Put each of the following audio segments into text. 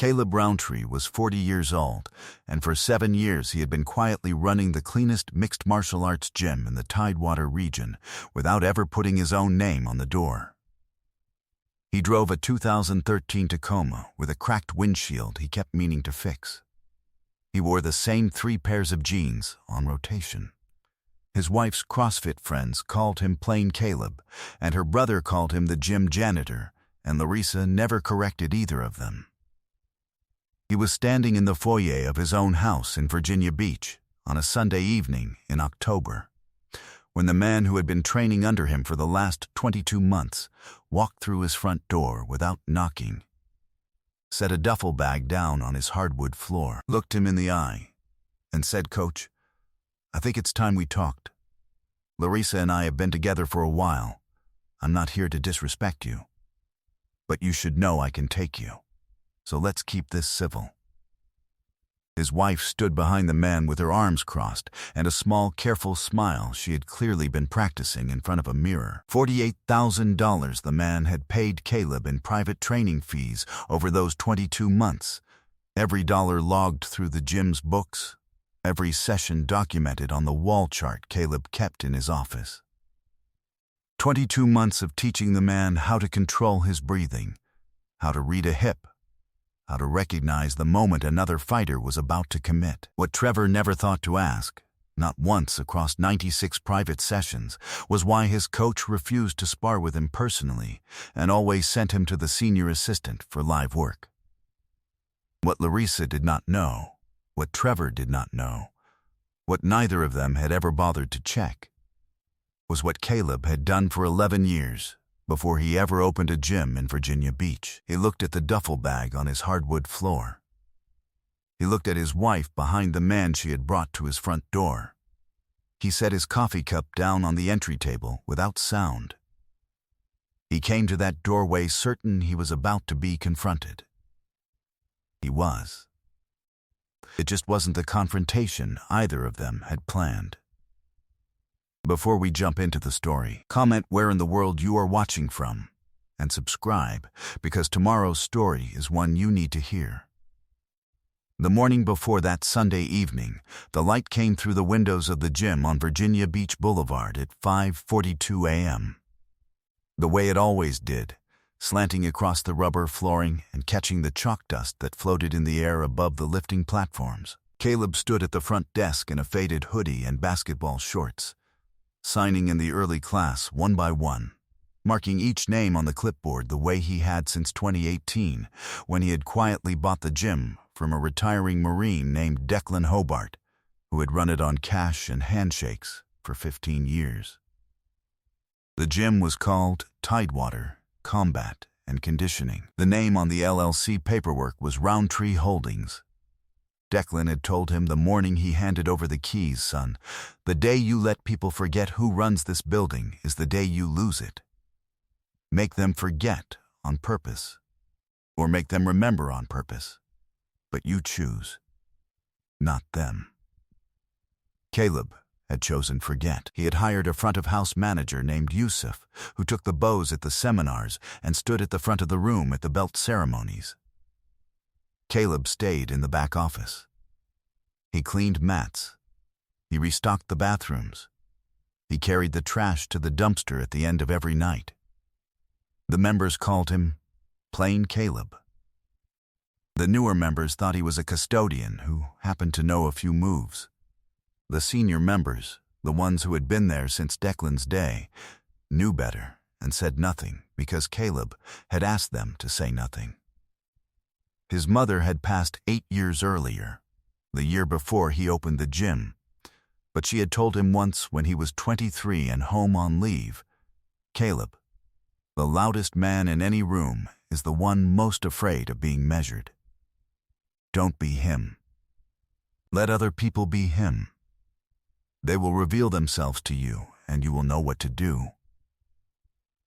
Caleb Roundtree was 40 years old, and for 7 years he had been quietly running the cleanest mixed martial arts gym in the Tidewater region without ever putting his own name on the door. He drove a 2013 Tacoma with a cracked windshield he kept meaning to fix. He wore the same 3 pairs of jeans on rotation. His wife's CrossFit friends called him Plain Caleb, and her brother called him the gym janitor, and Larissa never corrected either of them. He was standing in the foyer of his own house in Virginia Beach on a Sunday evening in October, when the man who had been training under him for the last 22 months walked through his front door without knocking, set a duffel bag down on his hardwood floor, looked him in the eye, and said, "Coach, I think it's time we talked. Larissa and I have been together for a while. I'm not here to disrespect you, but you should know I can take you. So let's keep this civil." His wife stood behind the man with her arms crossed and a small, careful smile she had clearly been practicing in front of a mirror. $48,000 the man had paid Caleb in private training fees over those 22 months, every dollar logged through the gym's books, every session documented on the wall chart Caleb kept in his office. 22 months of teaching the man how to control his breathing, how to read a hip, how to recognize the moment another fighter was about to commit. What Trevor never thought to ask, not once across 96 private sessions, was why his coach refused to spar with him personally and always sent him to the senior assistant for live work. What Larissa did not know, what Trevor did not know, what neither of them had ever bothered to check, was what Caleb had done for 11 years before he ever opened a gym in Virginia Beach. He looked at the duffel bag on his hardwood floor. He looked at his wife behind the man she had brought to his front door. He set his coffee cup down on the entry table without sound. He came to that doorway certain he was about to be confronted. He was. It just wasn't the confrontation either of them had planned. Before we jump into the story, comment where in the world you are watching from, and subscribe, because tomorrow's story is one you need to hear. The morning before that Sunday evening, the light came through the windows of the gym on Virginia Beach Boulevard at 5:42 a.m. The way it always did, slanting across the rubber flooring and catching the chalk dust that floated in the air above the lifting platforms. Caleb stood at the front desk in a faded hoodie and basketball shorts, signing in the early class one by one, marking each name on the clipboard the way he had since 2018, when he had quietly bought the gym from a retiring Marine named Declan Hobart, who had run it on cash and handshakes for 15 years. The gym was called Tidewater Combat and Conditioning. The name on the LLC paperwork was Roundtree Holdings. Declan had told him the morning he handed over the keys, "Son, the day you let people forget who runs this building is the day you lose it. Make them forget on purpose, or make them remember on purpose. But you choose, not them." Caleb had chosen forget. He had hired a front-of-house manager named Yusuf, who took the bows at the seminars and stood at the front of the room at the belt ceremonies. Caleb stayed in the back office. He cleaned mats. He restocked the bathrooms. He carried the trash to the dumpster at the end of every night. The members called him Plain Caleb. The newer members thought he was a custodian who happened to know a few moves. The senior members, the ones who had been there since Declan's day, knew better and said nothing because Caleb had asked them to say nothing. His mother had passed 8 years earlier, the year before he opened the gym, but she had told him once when he was 23 and home on leave, "Caleb, the loudest man in any room is the one most afraid of being measured. Don't be him. Let other people be him. They will reveal themselves to you and you will know what to do."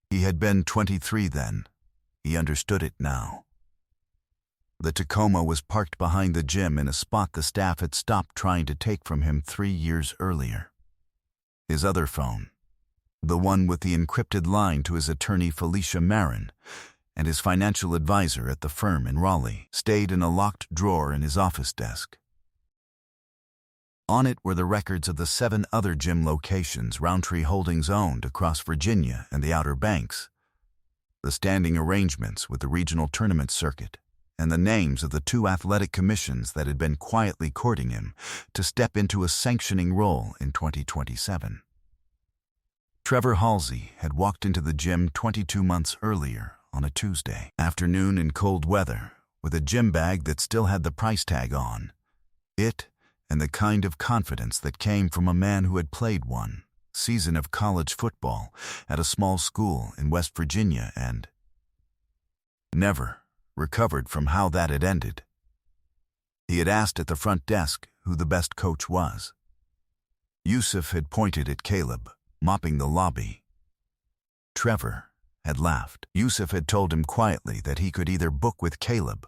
He had been 23 then. He understood it now. The Tacoma was parked behind the gym in a spot the staff had stopped trying to take from him 3 years earlier. His other phone, the one with the encrypted line to his attorney Felicia Marin, and his financial advisor at the firm in Raleigh stayed in a locked drawer in his office desk. On it were the records of the 7 other gym locations Roundtree Holdings owned across Virginia and the Outer Banks, the standing arrangements with the regional tournament circuit, and the names of the 2 athletic commissions that had been quietly courting him to step into a sanctioning role in 2027. Trevor Halsey had walked into the gym 22 months earlier on a Tuesday afternoon in cold weather with a gym bag that still had the price tag on it, and the kind of confidence that came from a man who had played one season of college football at a small school in West Virginia and never recovered from how that had ended. He had asked at the front desk who the best coach was. Yusuf had pointed at Caleb, mopping the lobby. Trevor had laughed. Yusuf had told him quietly that he could either book with Caleb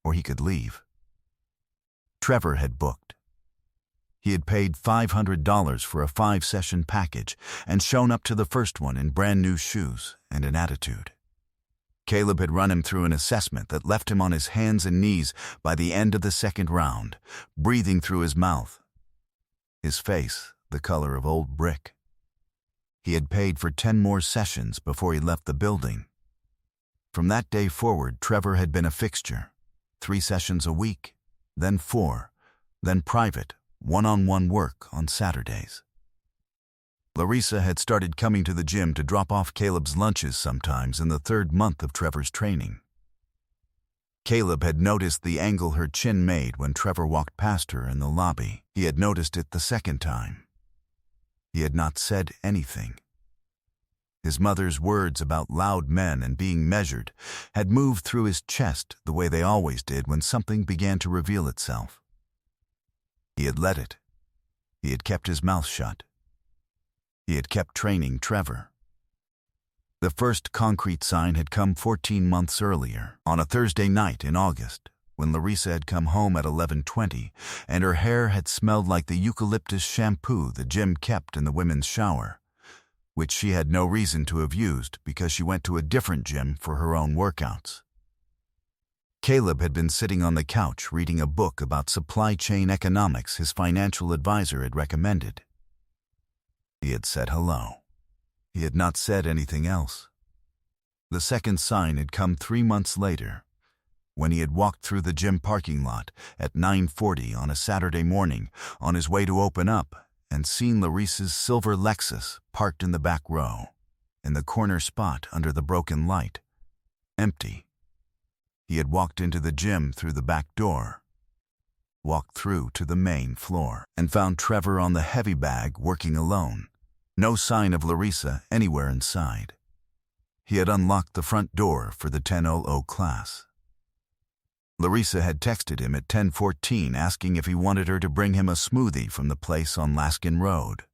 or he could leave. Trevor had booked. He had paid $500 for a 5-session package and shown up to the first one in brand new shoes and an attitude. Caleb had run him through an assessment that left him on his hands and knees by the end of the second round, breathing through his mouth, his face the color of old brick. He had paid for 10 more sessions before he left the building. From that day forward, Trevor had been a fixture. 3 sessions a week, then 4, then private, one-on-one work on Saturdays. Larissa had started coming to the gym to drop off Caleb's lunches sometimes in the 3rd month of Trevor's training. Caleb had noticed the angle her chin made when Trevor walked past her in the lobby. He had noticed it the 2nd time. He had not said anything. His mother's words about loud men and being measured had moved through his chest the way they always did when something began to reveal itself. He had let it. He had kept his mouth shut. He had kept training Trevor. The first concrete sign had come 14 months earlier, on a Thursday night in August, when Larissa had come home at 11:20 and her hair had smelled like the eucalyptus shampoo the gym kept in the women's shower, which she had no reason to have used because she went to a different gym for her own workouts. Caleb had been sitting on the couch reading a book about supply chain economics his financial advisor had recommended. He had said hello. He had not said anything else. The second sign had come 3 months later, when he had walked through the gym parking lot at 9:40 on a Saturday morning on his way to open up and seen Larissa's silver Lexus parked in the back row, in the corner spot under the broken light, empty. He had walked into the gym through the back door, walked through to the main floor, and found Trevor on the heavy bag working alone. No sign of Larissa anywhere inside. He had unlocked the front door for the 10:00 class. Larissa had texted him at 10:14 asking if he wanted her to bring him a smoothie from the place on Laskin Road.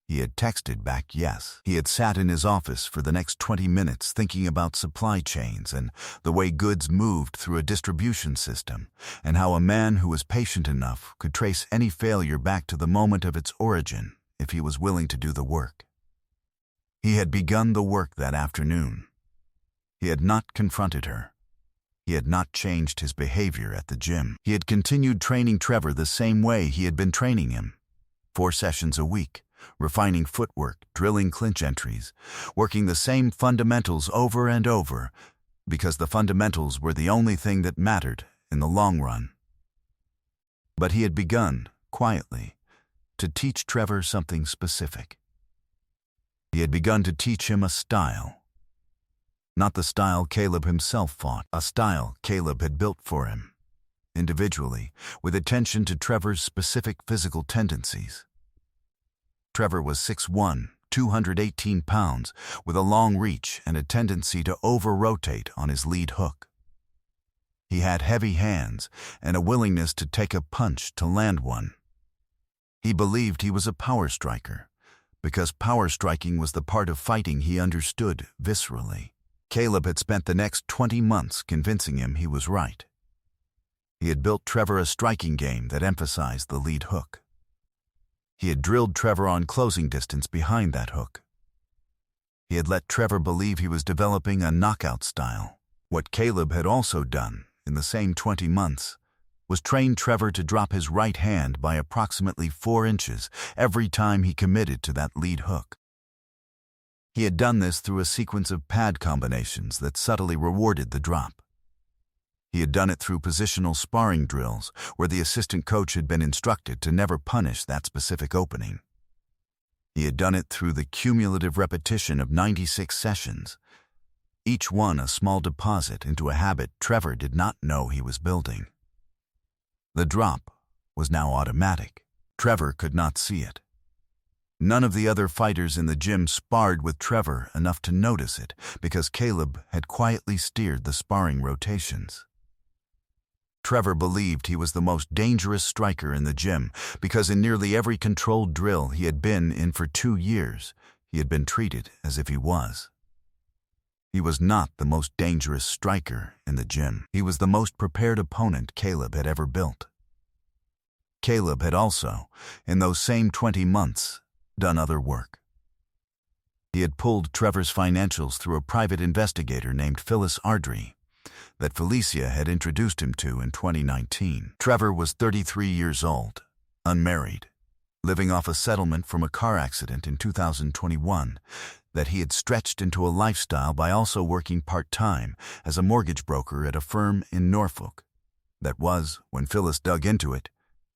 He had texted back yes. He had sat in his office for the next 20 minutes thinking about supply chains and the way goods moved through a distribution system, and how a man who was patient enough could trace any failure back to the moment of its origin if he was willing to do the work. He had begun the work that afternoon. He had not confronted her. He had not changed his behavior at the gym. He had continued training Trevor the same way he had been training him. 4 sessions a week, refining footwork, drilling clinch entries, working the same fundamentals over and over, because the fundamentals were the only thing that mattered in the long run. But he had begun, quietly, to teach Trevor something specific. He had begun to teach him a style. Not the style Caleb himself fought, a style Caleb had built for him, individually, with attention to Trevor's specific physical tendencies. Trevor was 6'1", 218 pounds, with a long reach and a tendency to over-rotate on his lead hook. He had heavy hands and a willingness to take a punch to land one. He believed he was a power striker, because power striking was the part of fighting he understood viscerally. Caleb had spent the next 20 months convincing him he was right. He had built Trevor a striking game that emphasized the lead hook. He had drilled Trevor on closing distance behind that hook. He had let Trevor believe he was developing a knockout style. What Caleb had also done, in the same 20 months, was train Trevor to drop his right hand by approximately 4 inches every time he committed to that lead hook. He had done this through a sequence of pad combinations that subtly rewarded the drop. He had done it through positional sparring drills where the assistant coach had been instructed to never punish that specific opening. He had done it through the cumulative repetition of 96 sessions, each one a small deposit into a habit Trevor did not know he was building. The drop was now automatic. Trevor could not see it. None of the other fighters in the gym sparred with Trevor enough to notice it because Caleb had quietly steered the sparring rotations. Trevor believed he was the most dangerous striker in the gym because in nearly every controlled drill he had been in for 2 years, he had been treated as if he was. He was not the most dangerous striker in the gym. He was the most prepared opponent Caleb had ever built. Caleb had also, in those same 20 months, done other work. He had pulled Trevor's financials through a private investigator named Phyllis Ardrey that Felicia had introduced him to in 2019. Trevor was 33 years old, unmarried, living off a settlement from a car accident in 2021 that he had stretched into a lifestyle by also working part-time as a mortgage broker at a firm in Norfolk. That was, when Phyllis dug into it,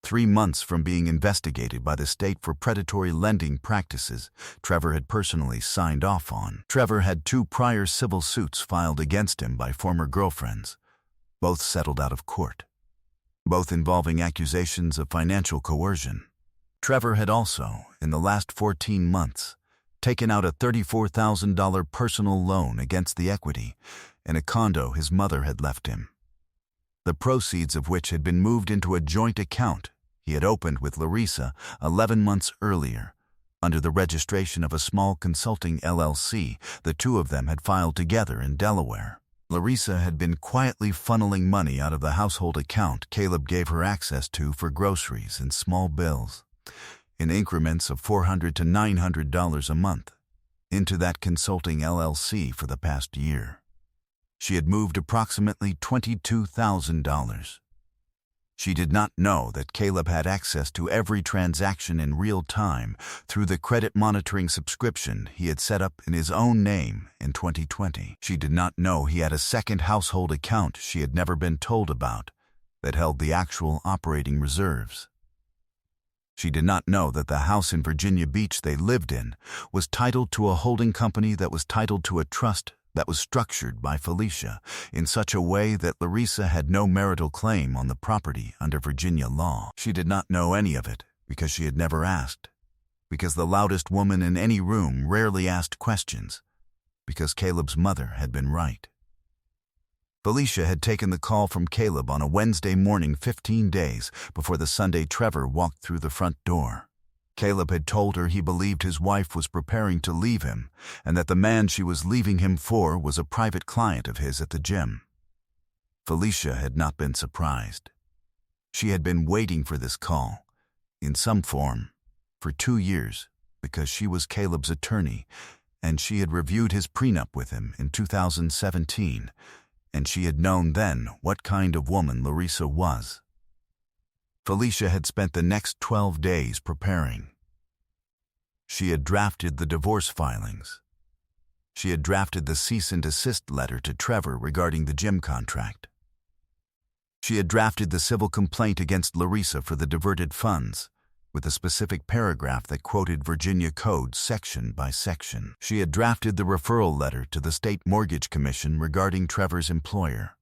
3 months from being investigated by the state for predatory lending practices Trevor had personally signed off on. Trevor had 2 prior civil suits filed against him by former girlfriends, both settled out of court, both involving accusations of financial coercion. Trevor had also, in the last 14 months, taken out a $34,000 personal loan against the equity in a condo his mother had left him, the proceeds of which had been moved into a joint account he had opened with Larissa 11 months earlier under the registration of a small consulting LLC the 2 of them had filed together in Delaware. Larissa had been quietly funneling money out of the household account Caleb gave her access to for groceries and small bills, in increments of $400 to $900 a month, into that consulting LLC for the past year. She had moved approximately $22,000. She did not know that Caleb had access to every transaction in real time through the credit monitoring subscription he had set up in his own name in 2020. She did not know he had a second household account she had never been told about that held the actual operating reserves. She did not know that the house in Virginia Beach they lived in was titled to a holding company that was titled to a trust that was structured by Felicia in such a way that Larissa had no marital claim on the property under Virginia law. She did not know any of it because she had never asked, because the loudest woman in any room rarely asked questions, because Caleb's mother had been right. Felicia had taken the call from Caleb on a Wednesday morning 15 days before the Sunday Trevor walked through the front door. Caleb had told her he believed his wife was preparing to leave him and that the man she was leaving him for was a private client of his at the gym. Felicia had not been surprised. She had been waiting for this call, in some form, for 2 years because she was Caleb's attorney and she had reviewed his prenup with him in 2017, and she had known then what kind of woman Larissa was. Felicia had spent the next 12 days preparing. She had drafted the divorce filings. She had drafted the cease and desist letter to Trevor regarding the gym contract. She had drafted the civil complaint against Larissa for the diverted funds, with a specific paragraph that quoted Virginia Code section by section. She had drafted the referral letter to the State Mortgage Commission regarding Trevor's employer.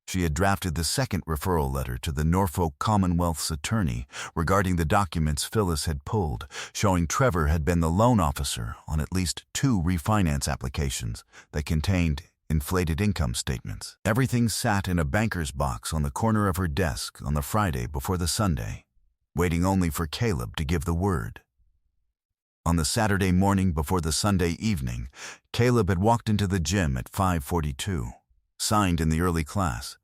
She had drafted the second referral letter to the Norfolk Commonwealth's attorney regarding the documents Phyllis had pulled, showing Trevor had been the loan officer on at least 2 refinance applications that contained inflated income statements. Everything sat in a banker's box on the corner of her desk on the Friday before the Sunday, waiting only for Caleb to give the word. On the Saturday morning before the Sunday evening, Caleb had walked into the gym at 5:42. Signed in the early class,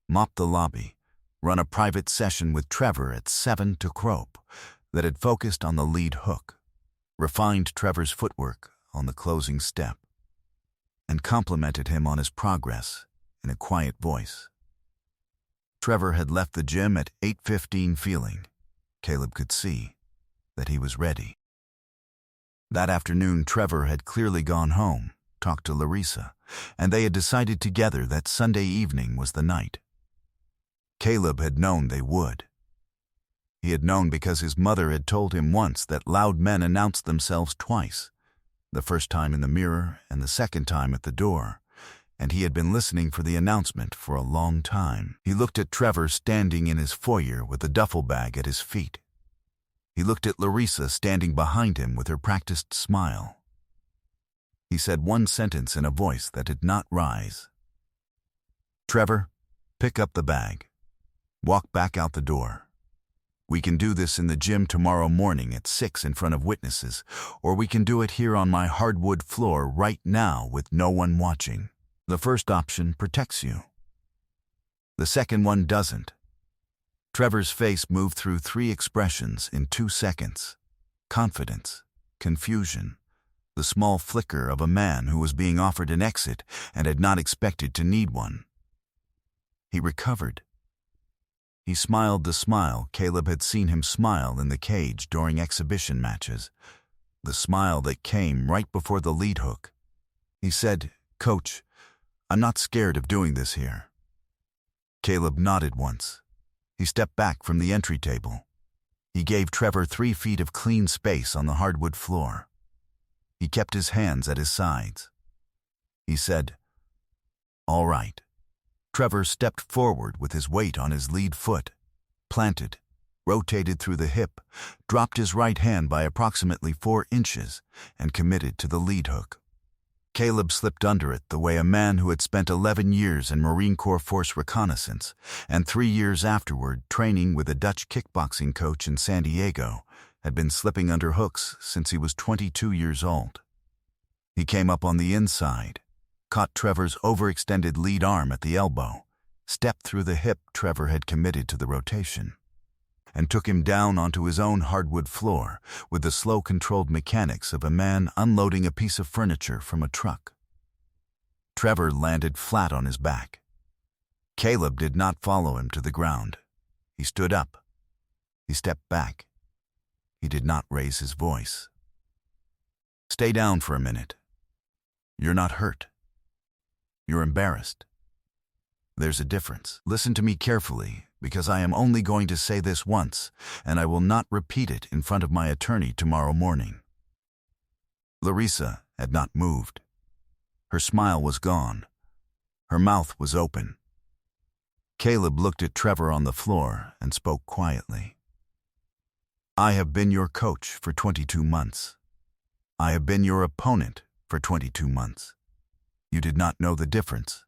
mopped the lobby, run a private session with Trevor at 7 to Crope that had focused on the lead hook, refined Trevor's footwork on the closing step and complimented him on his progress in a quiet voice. Trevor had left the gym at 8:15 feeling, Caleb could see, that he was ready. That afternoon, Trevor had clearly gone home, talked to Larissa, and they had decided together that Sunday evening was the night. Caleb had known they would. He had known because his mother had told him once that loud men announced themselves twice, the first time in the mirror and the second time at the door, and he had been listening for the announcement for a long time. He looked at Trevor standing in his foyer with the duffel bag at his feet. He looked at Larissa standing behind him with her practiced smile. He said one sentence in a voice that did not rise. "Trevor, pick up the bag. Walk back out the door. We can do this in the gym tomorrow morning at 6 in front of witnesses, or we can do it here on my hardwood floor right now with no one watching. The first option protects you. The second one doesn't." Trevor's face moved through 3 expressions in 2 seconds: confidence, confusion, the small flicker of a man who was being offered an exit and had not expected to need one. He recovered. He smiled the smile Caleb had seen him smile in the cage during exhibition matches, the smile that came right before the lead hook. He said, "Coach, I'm not scared of doing this here." Caleb nodded once. He stepped back from the entry table. He gave Trevor 3 feet of clean space on the hardwood floor. He kept his hands at his sides. He said, "All right." Trevor stepped forward with his weight on his lead foot, planted, rotated through the hip, dropped his right hand by approximately 4 inches, and committed to the lead hook. Caleb slipped under it the way a man who had spent 11 years in Marine Corps Force reconnaissance and 3 years afterward training with a Dutch kickboxing coach in San Diego had been slipping under hooks since he was 22 years old. He came up on the inside, caught Trevor's overextended lead arm at the elbow, stepped through the hip Trevor had committed to the rotation, and took him down onto his own hardwood floor with the slow, controlled mechanics of a man unloading a piece of furniture from a truck. Trevor landed flat on his back. Caleb did not follow him to the ground. He stood up. He stepped back. He did not raise his voice. "Stay down for a minute. You're not hurt. You're embarrassed. There's a difference. Listen to me carefully, because I am only going to say this once, and I will not repeat it in front of my attorney tomorrow morning." Larissa had not moved. Her smile was gone. Her mouth was open. Caleb looked at Trevor on the floor and spoke quietly. "I have been your coach for 22 months. I have been your opponent for 22 months. You did not know the difference,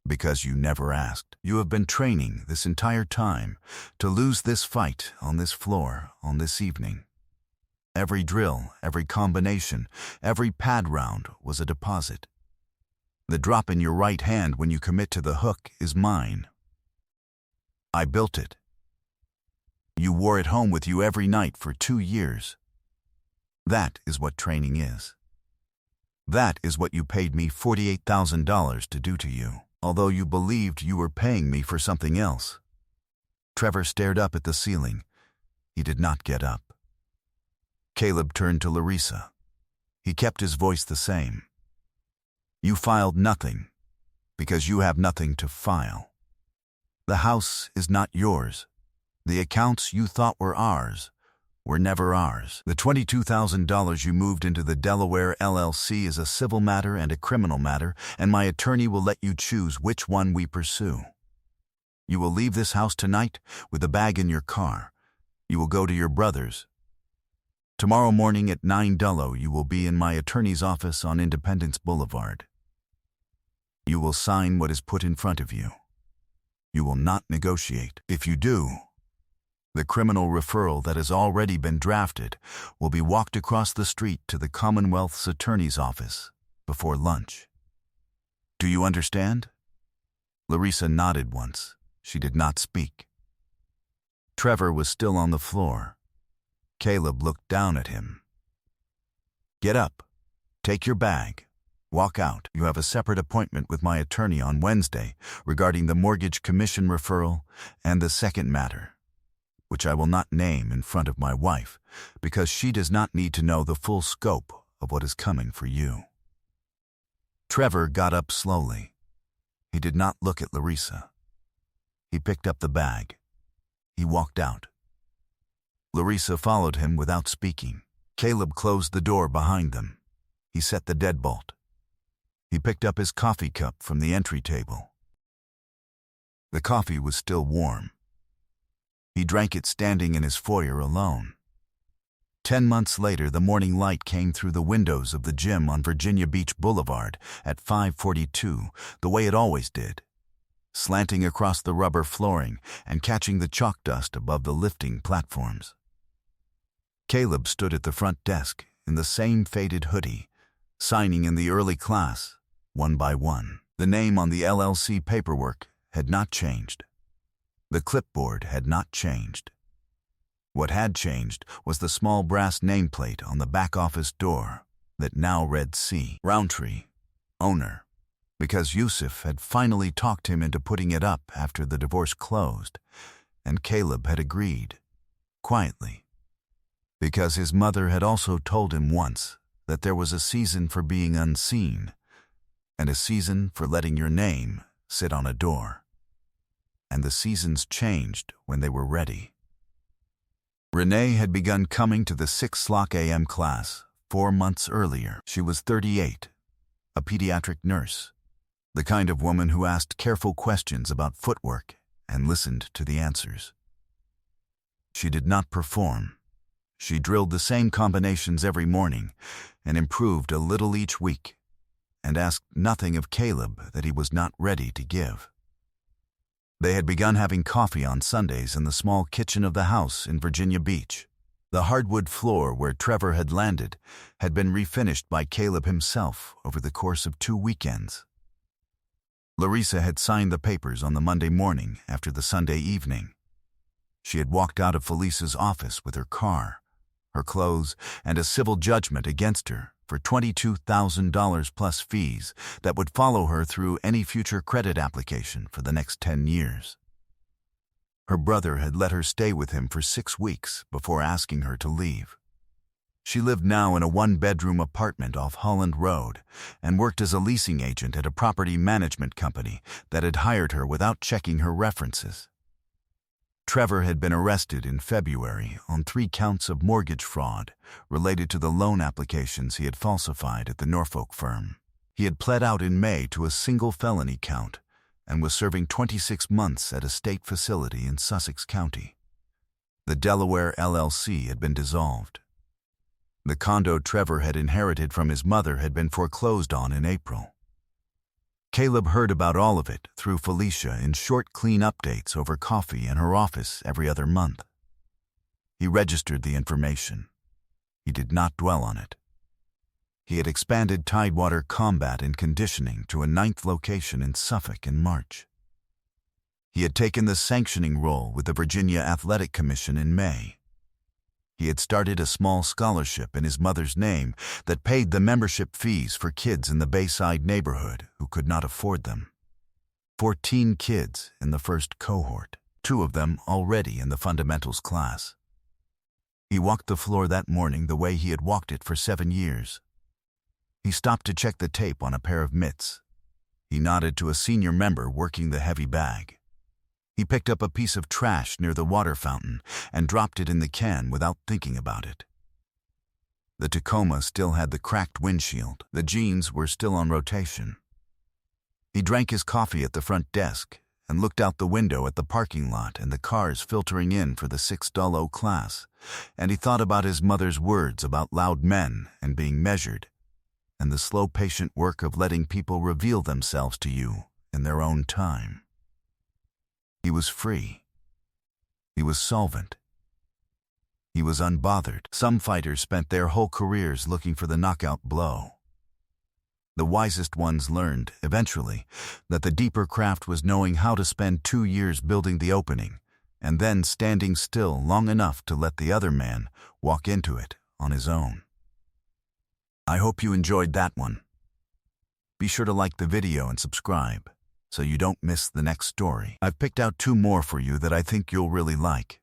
because you never asked. You have been training this entire time to lose this fight on this floor on this evening. Every drill, every combination, every pad round was a deposit. The drop in your right hand when you commit to the hook is mine. I built it. You wore it home with you every night for 2 years. That is what training is. That is what you paid me $48,000 to do to you, although you believed you were paying me for something else." Trevor stared up at the ceiling. He did not get up. Caleb turned to Larissa. He kept his voice the same. "You filed nothing, because you have nothing to file. The house is not yours. The accounts you thought were ours were never ours. The $22,000 you moved into the Delaware LLC is a civil matter and a criminal matter, and my attorney will let you choose which one we pursue. You will leave this house tonight with the bag in your car. You will go to your brother's. Tomorrow morning at 9 you will be in my attorney's office on Independence Boulevard. You will sign what is put in front of you. You will not negotiate. If you do, the criminal referral that has already been drafted will be walked across the street to the Commonwealth's attorney's office before lunch. Do you understand?" Larissa nodded once. She did not speak. Trevor was still on the floor. Caleb looked down at him. "Get up. Take your bag. Walk out. You have a separate appointment with my attorney on Wednesday regarding the mortgage commission referral and the second matter, which I will not name in front of my wife because she does not need to know the full scope of what is coming for you." Trevor got up slowly. He did not look at Larissa. He picked up the bag. He walked out. Larissa followed him without speaking. Caleb closed the door behind them. He set the deadbolt. He picked up his coffee cup from the entry table. The coffee was still warm. He drank it standing in his foyer alone. 10 months later, the morning light came through the windows of the gym on Virginia Beach Boulevard at 5:42, the way it always did, slanting across the rubber flooring and catching the chalk dust above the lifting platforms. Caleb stood at the front desk in the same faded hoodie, signing in the early class, one by one. The name on the LLC paperwork had not changed. The clipboard had not changed. What had changed was the small brass nameplate on the back office door that now read C. Roundtree, owner, because Yusuf had finally talked him into putting it up after the divorce closed, and Caleb had agreed, quietly, because his mother had also told him once that there was a season for being unseen and a season for letting your name sit on a door. And the seasons changed when they were ready. Renee had begun coming to the 6 a.m. class 4 months earlier. She was 38, a pediatric nurse, the kind of woman who asked careful questions about footwork and listened to the answers. She did not perform. She drilled the same combinations every morning and improved a little each week, and asked nothing of Caleb that he was not ready to give. They had begun having coffee on Sundays in the small kitchen of the house in Virginia Beach. The hardwood floor where Trevor had landed had been refinished by Caleb himself over the course of 2 weekends. Larissa had signed the papers on the Monday morning after the Sunday evening. She had walked out of Felice's office with her car, her clothes, and a civil judgment against her for $22,000 plus fees that would follow her through any future credit application for the next 10 years. Her brother had let her stay with him for 6 weeks before asking her to leave. She lived now in a 1-bedroom apartment off Holland Road and worked as a leasing agent at a property management company that had hired her without checking her references. Trevor had been arrested in February on 3 counts of mortgage fraud related to the loan applications he had falsified at the Norfolk firm. He had pled out in May to a single felony count and was serving 26 months at a state facility in Sussex County. The Delaware LLC had been dissolved. The condo Trevor had inherited from his mother had been foreclosed on in April. Caleb heard about all of it through Felicia in short, clean updates over coffee in her office every other month. He registered the information. He did not dwell on it. He had expanded Tidewater Combat and Conditioning to a 9th location in Suffolk in March. He had taken the sanctioning role with the Virginia Athletic Commission in May. He had started a small scholarship in his mother's name that paid the membership fees for kids in the Bayside neighborhood who could not afford them. 14 kids in the first cohort, 2 of them already in the fundamentals class. He walked the floor that morning the way he had walked it for 7 years. He stopped to check the tape on a pair of mitts. He nodded to a senior member working the heavy bag. He picked up a piece of trash near the water fountain and dropped it in the can without thinking about it. The Tacoma still had the cracked windshield. The jeans were still on rotation. He drank his coffee at the front desk and looked out the window at the parking lot and the cars filtering in for the 6:00 class, and he thought about his mother's words about loud men and being measured, and the slow, patient work of letting people reveal themselves to you in their own time. He was free. He was solvent. He was unbothered. Some fighters spent their whole careers looking for the knockout blow. The wisest ones learned, eventually, that the deeper craft was knowing how to spend 2 years building the opening, and then standing still long enough to let the other man walk into it on his own. I hope you enjoyed that one. Be sure to like the video and subscribe so you don't miss the next story. I've picked out 2 more for you that I think you'll really like.